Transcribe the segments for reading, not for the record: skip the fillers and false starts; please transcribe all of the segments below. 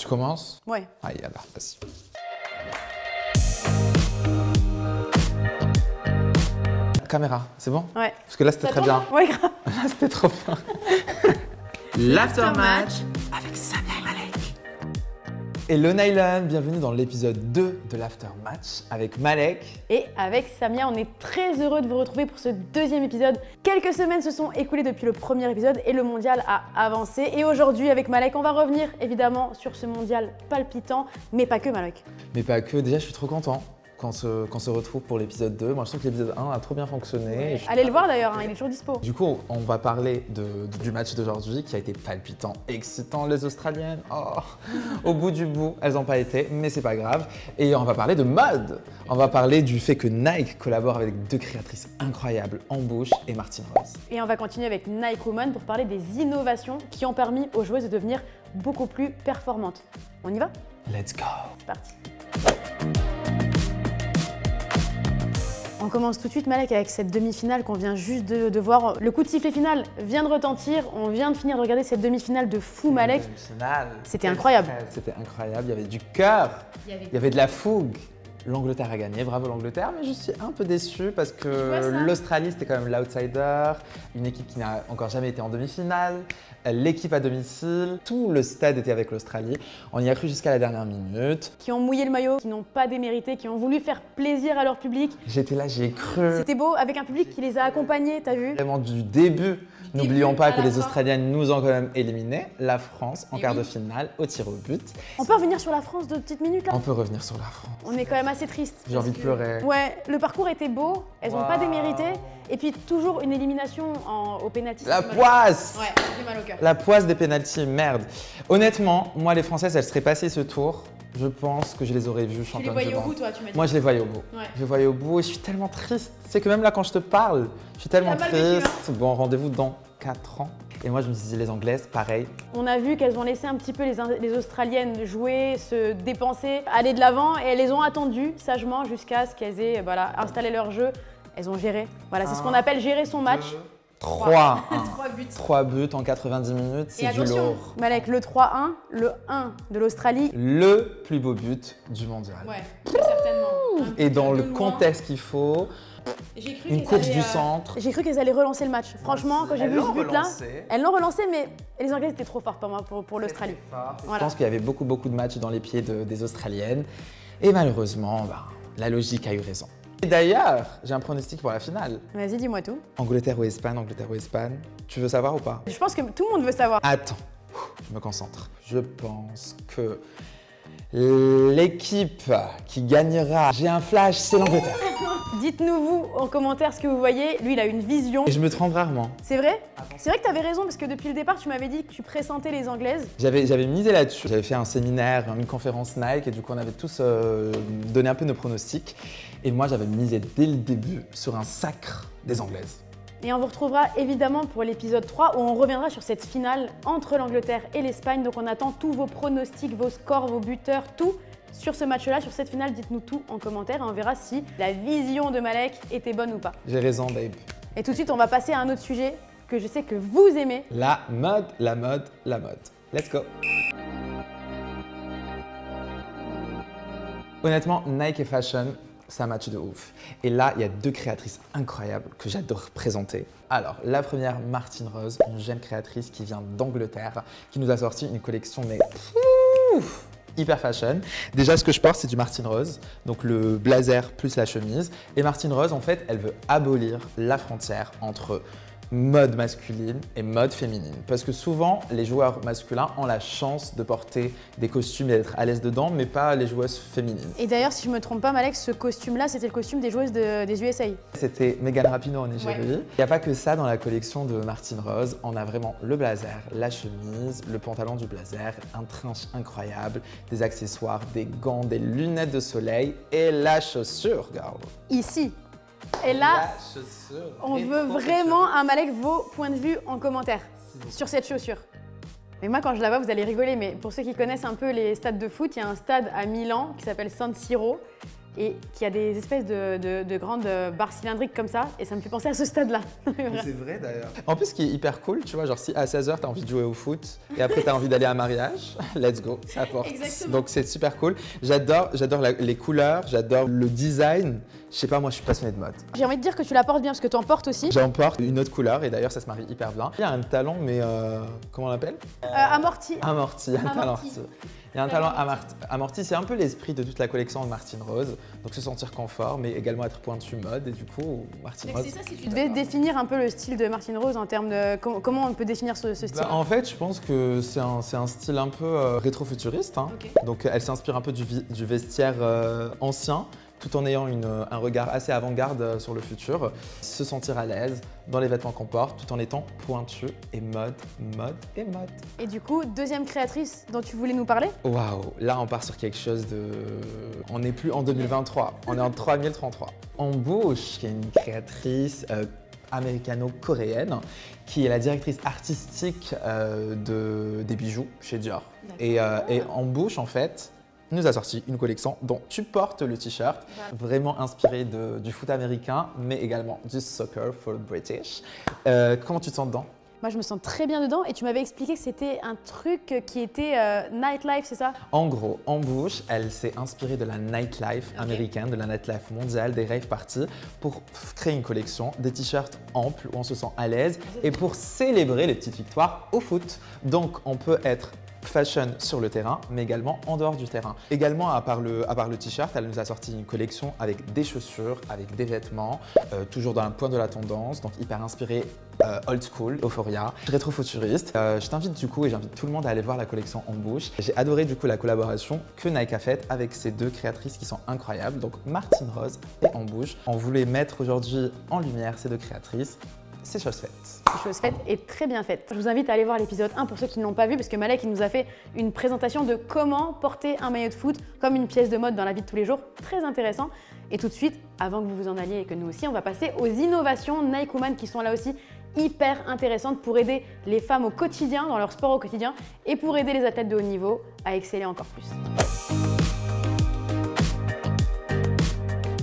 Tu commences? Ouais. Allez, alors, vas-y. Caméra, c'est bon? Ouais. Parce que là, c'était très bien. Ouais, grave. Là, c'était trop bien. L'aftermatch avec Samia et Malek. Hello Nylon, bienvenue dans l'épisode 2 de l'aftermatch avec Malek. Et avec Samia, on est très heureux de vous retrouver pour ce deuxième épisode. Quelques semaines se sont écoulées depuis le premier épisode et le mondial a avancé. Et aujourd'hui, avec Malek, on va revenir évidemment sur ce mondial palpitant, mais pas que Malek. Mais pas que, déjà je suis trop content qu'on se retrouve pour l'épisode 2. Moi je trouve que l'épisode 1 a trop bien fonctionné. Ouais. Allez le voir d'ailleurs, hein, il est toujours dispo. Du coup, on va parler du match d'aujourd'hui qui a été palpitant, excitant. Les Australiennes, oh, au bout du bout, elles n'ont pas été, mais c'est pas grave. Et on va parler de mode. On va parler du fait que Nike collabore avec deux créatrices incroyables, Embouche et Martine Rose. Et on va continuer avec Nike Woman pour parler des innovations qui ont permis aux joueuses de devenir beaucoup plus performantes. On y va? Let's go. C'est parti. On commence tout de suite, Malek, avec cette demi-finale qu'on vient juste de voir. Le coup de sifflet final vient de retentir. On vient de finir de regarder cette demi-finale de fou, Malek. C'était incroyable. C'était incroyable. Il y avait du cœur. Il y avait de la fougue. L'Angleterre a gagné, bravo l'Angleterre, mais je suis un peu déçu parce que l'Australie, c'était quand même l'outsider, une équipe qui n'a encore jamais été en demi-finale, l'équipe à domicile, tout le stade était avec l'Australie. On y a cru jusqu'à la dernière minute. Qui ont mouillé le maillot, qui n'ont pas démérité, qui ont voulu faire plaisir à leur public. J'étais là, j'y ai cru. C'était beau, avec un public qui les a accompagnés, t'as vu? Vraiment du début. N'oublions pas que les Australiennes nous ont quand même éliminé, la France en quart de finale au tir au but. On peut revenir sur la France de petites minutes là? On peut revenir sur la France. On est quand même assez triste. J'ai envie de pleurer. Ouais, le parcours était beau, elles n'ont pas démérité. Et puis toujours une élimination au pénalty. La poisse! Ouais, ça fait mal au cœur. La poisse des pénaltys, merde. Honnêtement, moi les Françaises, elles seraient passées ce tour. Je pense que je les aurais vues championnes du monde. Tu les voyais au bout, toi, tu m'as dit. Moi, je les voyais au bout. Ouais. Je les voyais au bout et je suis tellement triste. C'est que même là, quand je te parle, je suis tellement triste. Bon, rendez-vous dans 4 ans. Et moi, je me disais, les Anglaises, pareil. On a vu qu'elles ont laissé un petit peu les Australiennes jouer, se dépenser, aller de l'avant. Et elles les ont attendues sagement jusqu'à ce qu'elles aient installé leur jeu. Elles ont géré. Voilà, c'est ce qu'on appelle gérer son match. 3 buts. 3 buts en 90 minutes, c'est du lourd. Malek, le 3-1, le 1 de l'Australie. Le plus beau but du mondial. Ouais, certainement. Et dans le contexte qu'il faut, une course du centre. J'ai cru qu'elles allaient relancer le match. Franchement, quand j'ai vu ce but-là, elles l'ont relancé, mais les Anglaises étaient trop fortes pour moi, pour l'Australie. Je pense qu'il y avait beaucoup de matchs dans les pieds des Australiennes. Et malheureusement, la logique a eu raison. Et d'ailleurs, j'ai un pronostic pour la finale. Vas-y, dis-moi tout. Angleterre ou Espagne, Angleterre ou Espagne. Tu veux savoir ou pas? Je pense que tout le monde veut savoir. Attends, je me concentre. Je pense que l'équipe qui gagnera, j'ai un flash, c'est l'Angleterre. Dites-nous vous en commentaire ce que vous voyez. Lui, il a une vision. Et je me trompe rarement. C'est vrai? C'est vrai que tu avais raison parce que depuis le départ, tu m'avais dit que tu pressentais les Anglaises. J'avais misé là-dessus. J'avais fait un séminaire, une conférence Nike et du coup, on avait tous donné un peu nos pronostics. Et moi, j'avais misé dès le début sur un sacre des Anglaises. Et on vous retrouvera évidemment pour l'épisode 3 où on reviendra sur cette finale entre l'Angleterre et l'Espagne. Donc on attend tous vos pronostics, vos scores, vos buteurs, tout sur ce match-là, sur cette finale. Dites-nous tout en commentaire et on verra si la vision de Malek était bonne ou pas. J'ai raison, babe. Et tout de suite, on va passer à un autre sujet que je sais que vous aimez. La mode, la mode, la mode. Let's go. Honnêtement, Nike et Fashion, c'est un match de ouf. Et là, il y a deux créatrices incroyables que j'adore présenter. Alors, la première, Martine Rose, une jeune créatrice qui vient d'Angleterre, qui nous a sorti une collection mais hyper fashion. Déjà, ce que je porte, c'est du Martine Rose, donc le blazer plus la chemise. Et Martine Rose, en fait, elle veut abolir la frontière entre mode masculine et mode féminine. Parce que souvent, les joueurs masculins ont la chance de porter des costumes et d'être à l'aise dedans, mais pas les joueuses féminines. Et d'ailleurs, si je me trompe pas, Malek, ce costume-là, c'était le costume des joueuses des USA. C'était Megan Rapinoe en Nigérie. Il n'y a pas que ça dans la collection de Martine Rose. On a vraiment le blazer, la chemise, le pantalon du blazer, un trench incroyable, des accessoires, des gants, des lunettes de soleil et la chaussure, regarde. Ici. Et là, on veut vraiment, Malek, vos points de vue en commentaire sur cette chaussure. Mais moi, quand je la vois, vous allez rigoler, mais pour ceux qui connaissent un peu les stades de foot, il y a un stade à Milan qui s'appelle San Siro. et qui a des espèces de grandes barres cylindriques comme ça. Et ça me fait penser à ce stade-là. C'est vrai d'ailleurs. En plus, ce qui est hyper cool, tu vois, genre si à 16h, tu as envie de jouer au foot et après tu as envie d'aller à un mariage, let's go, ça apporte. Exactement. Donc c'est super cool. J'adore les couleurs, j'adore le design. Je sais pas, moi je suis passionné de mode. J'ai envie de dire que tu la portes bien parce que tu en portes aussi. J'emporte une autre couleur et d'ailleurs ça se marie hyper bien. Il y a un talon, mais comment on l'appelle? Amorti. Amorti, un talent Amorti. amorti. Il y a un talent amorti, c'est un peu l'esprit de toute la collection de Martine Rose. Donc se sentir confort, mais également être pointu mode. Et du coup, Martine Rose. C'est ça, si tu devais définir un peu le style de Martine Rose en termes de. Comment on peut définir ce style? En fait, je pense que c'est un style un peu rétro-futuriste. Hein. Ok. Donc elle s'inspire un peu du vestiaire ancien, tout en ayant un regard assez avant-garde sur le futur. Se sentir à l'aise dans les vêtements qu'on porte, tout en étant pointu et mode. Et du coup, deuxième créatrice dont tu voulais nous parler? Waouh, là on part sur quelque chose de... On n'est plus en 2023, on est en 3033. Embauche, qui est une créatrice américano-coréenne, qui est la directrice artistique des bijoux chez Dior. Et Embauche, en fait, nous a sorti une collection dont tu portes le t-shirt, vraiment inspiré du foot américain, mais également du soccer for the British. Comment tu te sens dedans? Moi, je me sens très bien dedans et tu m'avais expliqué que c'était un truc qui était nightlife, c'est ça? En gros, Embauche, elle s'est inspirée de la nightlife américaine, de la nightlife mondiale, des rave parties, pour créer une collection, des t-shirts amples où on se sent à l'aise et pour célébrer les petites victoires au foot. Donc, on peut être fashion sur le terrain, mais également en dehors du terrain. Également, à part le t-shirt, elle nous a sorti une collection avec des chaussures, avec des vêtements, toujours dans le point de la tendance, donc hyper inspiré old school, euphoria, rétro-futuriste. Je t'invite du coup et j'invite tout le monde à aller voir la collection Embauche. J'ai adoré du coup la collaboration que Nike a faite avec ces deux créatrices qui sont incroyables, donc Martine Rose et Embauche. On voulait mettre aujourd'hui en lumière ces deux créatrices. C'est chose faite. C'est chose faite et très bien faite. Je vous invite à aller voir l'épisode 1 pour ceux qui ne l'ont pas vu parce que Malek il nous a fait une présentation de comment porter un maillot de foot comme une pièce de mode dans la vie de tous les jours. Très intéressant. Et tout de suite, avant que vous vous en alliez et que nous aussi, on va passer aux innovations Nike Woman qui sont là aussi hyper intéressantes pour aider les femmes au quotidien, dans leur sport au quotidien et pour aider les athlètes de haut niveau à exceller encore plus.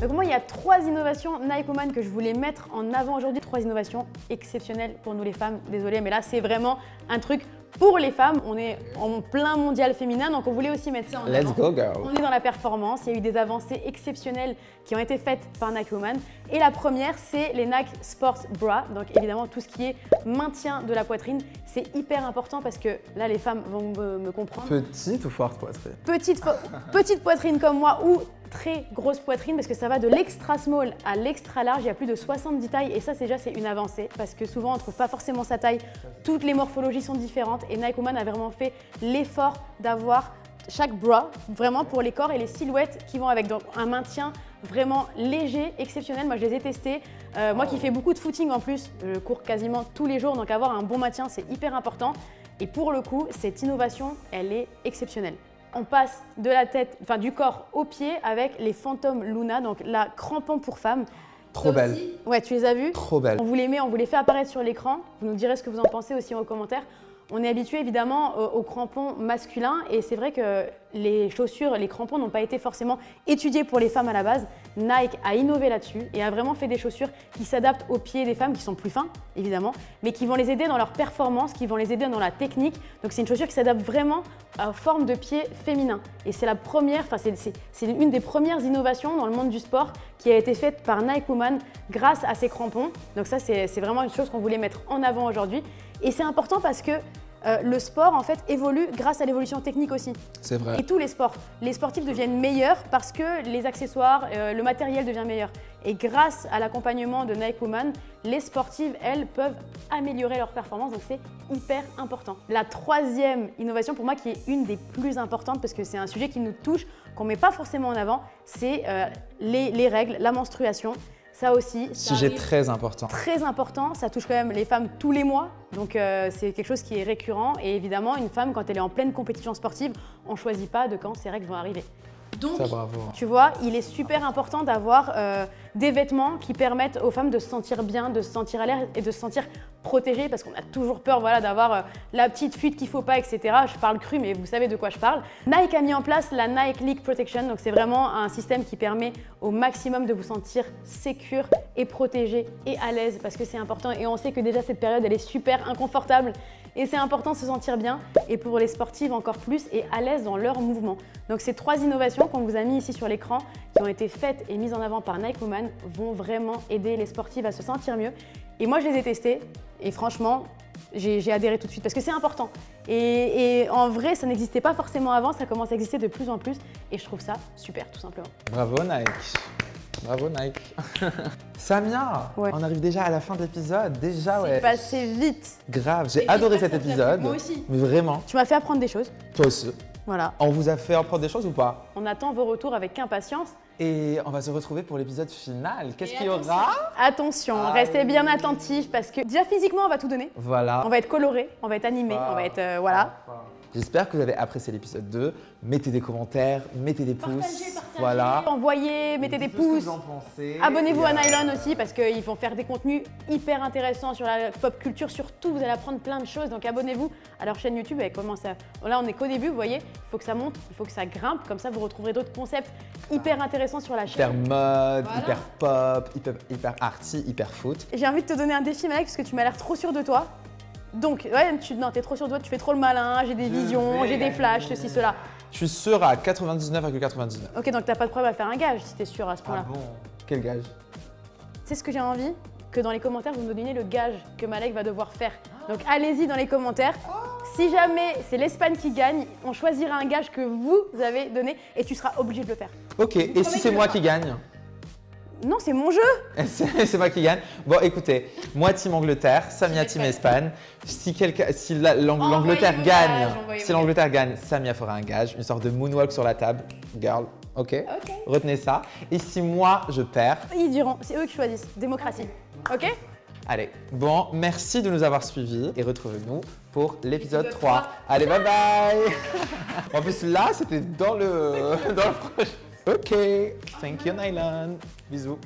Donc moi, il y a 3 innovations Nike Woman que je voulais mettre en avant aujourd'hui. 3 innovations exceptionnelles pour nous les femmes. Désolée, mais là, c'est vraiment un truc pour les femmes. On est en plein mondial féminin, donc on voulait aussi mettre ça en avant. Let's go, girl. On est dans la performance. Il y a eu des avancées exceptionnelles qui ont été faites par Nike Woman. Et la première, c'est les Nike Sport Bra. Donc évidemment, tout ce qui est maintien de la poitrine, c'est hyper important parce que là, les femmes vont me comprendre. Petite ou forte poitrine? Petite poitrine comme moi ou très grosse poitrine parce que ça va de l'extra small à l'extra large. Il y a plus de 70 tailles et ça déjà c'est une avancée parce que souvent on ne trouve pas forcément sa taille. Toutes les morphologies sont différentes et Nike Woman a vraiment fait l'effort d'avoir chaque bra vraiment pour les corps et les silhouettes qui vont avec. Donc un maintien vraiment léger, exceptionnel. Moi je les ai testés. Moi qui fais beaucoup de footing en plus, je cours quasiment tous les jours donc avoir un bon maintien c'est hyper important. Et pour le coup, cette innovation, elle est exceptionnelle. On passe de la tête, enfin du corps aux pieds avec les Phantom Luna, donc la crampon pour femmes. Trop belle. Ouais, tu les as vus? Trop belle. On vous les met, on vous les fait apparaître sur l'écran. Vous nous direz ce que vous en pensez aussi en commentaire. On est habitué évidemment aux crampons masculins et c'est vrai que les chaussures, les crampons n'ont pas été forcément étudiés pour les femmes à la base. Nike a innové là-dessus et a vraiment fait des chaussures qui s'adaptent aux pieds des femmes, qui sont plus fins évidemment, mais qui vont les aider dans leur performance, qui vont les aider dans la technique. Donc c'est une chaussure qui s'adapte vraiment aux formes de pieds féminins. Et c'est la première, enfin c'est une des premières innovations dans le monde du sport qui a été faite par Nike Woman grâce à ces crampons. Donc ça c'est vraiment une chose qu'on voulait mettre en avant aujourd'hui. Et c'est important parce que le sport en fait évolue grâce à l'évolution technique aussi. C'est vrai. Et tous les sports. Les sportifs deviennent meilleurs parce que les accessoires, le matériel devient meilleur. Et grâce à l'accompagnement de Nike Woman, les sportives, elles, peuvent améliorer leur performance. Donc c'est hyper important. La troisième innovation pour moi qui est une des plus importantes parce que c'est un sujet qui nous touche, qu'on ne met pas forcément en avant, c'est les règles, la menstruation. Ça aussi, sujet très important. Très important, ça touche quand même les femmes tous les mois, donc c'est quelque chose qui est récurrent. Et évidemment, une femme, quand elle est en pleine compétition sportive, on ne choisit pas de quand ces règles vont arriver. Donc, ça, bravo. Tu vois, il est super important d'avoir des vêtements qui permettent aux femmes de se sentir bien, de se sentir à l'aise et de se sentir protégées parce qu'on a toujours peur voilà, d'avoir la petite fuite qu'il ne faut pas, etc. Je parle cru, mais vous savez de quoi je parle. Nike a mis en place la Nike Leak Protection, donc c'est vraiment un système qui permet au maximum de vous sentir sécure et protégée et à l'aise parce que c'est important et on sait que déjà cette période elle est super inconfortable et c'est important de se sentir bien et pour les sportives encore plus et à l'aise dans leurs mouvements. Donc ces 3 innovations qu'on vous a mis ici sur l'écran qui ont été faites et mises en avant par Nike Woman vont vraiment aider les sportives à se sentir mieux. Et moi je les ai testées et franchement j'ai adhéré tout de suite parce que c'est important. Et en vrai ça n'existait pas forcément avant, ça commence à exister de plus en plus et je trouve ça super tout simplement. Bravo Nike. Bravo Nike. Samia, ouais. On arrive déjà à la fin de l'épisode. Déjà, ouais. C'est passé vite. Grave, j'ai adoré cet épisode. Moi aussi. Mais vraiment. Tu m'as fait apprendre des choses. Toi aussi. Voilà. On vous a fait apprendre des choses ou pas? On attend vos retours avec impatience. Et on va se retrouver pour l'épisode final. Qu'est-ce qu'il y aura? Attention, restez bien attentifs parce que déjà physiquement on va tout donner. Voilà. On va être coloré, on va être animé, on va être voilà. J'espère que vous avez apprécié l'épisode 2. Mettez des commentaires, mettez des pouces. Partagez. Voilà. Envoyez, mettez des pouces. Abonnez-vous à Nylon aussi parce qu'ils vont faire des contenus hyper intéressants sur la pop culture. Surtout, vous allez apprendre plein de choses. Donc abonnez-vous à leur chaîne YouTube. Elle commence à... Là, on est qu'au début, vous voyez. Il faut que ça monte, il faut que ça grimpe. Comme ça, vous retrouverez d'autres concepts hyper intéressants sur la chaîne. Hyper mode, voilà. Hyper pop, hyper arty, hyper foot. J'ai envie de te donner un défi, Malek, parce que tu m'as l'air trop sûr de toi. Donc, ouais, non, t'es trop sûr de toi, tu fais trop le malin, j'ai des visions, j'ai des flashs, ceci, cela. Je suis sûr à 99,99. Ok, donc t'as pas de problème à faire un gage si t'es sûr à ce point-là. Ah bon? Quel gage? C'est ce que j'ai envie, que dans les commentaires, vous me donniez le gage que Malek va devoir faire. Donc allez-y dans les commentaires. Si jamais c'est l'Espagne qui gagne, on choisira un gage que vous avez donné et tu seras obligé de le faire. Ok, et si c'est moi qui gagne? Non, c'est mon jeu. C'est moi qui gagne. Bon, écoutez, moi Team Angleterre, Samia Team Espagne. Si l'Angleterre gagne, Samia fera un gage, une sorte de moonwalk sur la table. Girl, ok. Retenez ça. Et si moi je perds, ils diront, c'est eux qui choisissent. Démocratie. Ok. Allez, bon, merci de nous avoir suivis et retrouvez-nous pour l'épisode 3. Allez, bye bye. En plus là, c'était dans le projet. Ok, thank you Nylon. Bisous.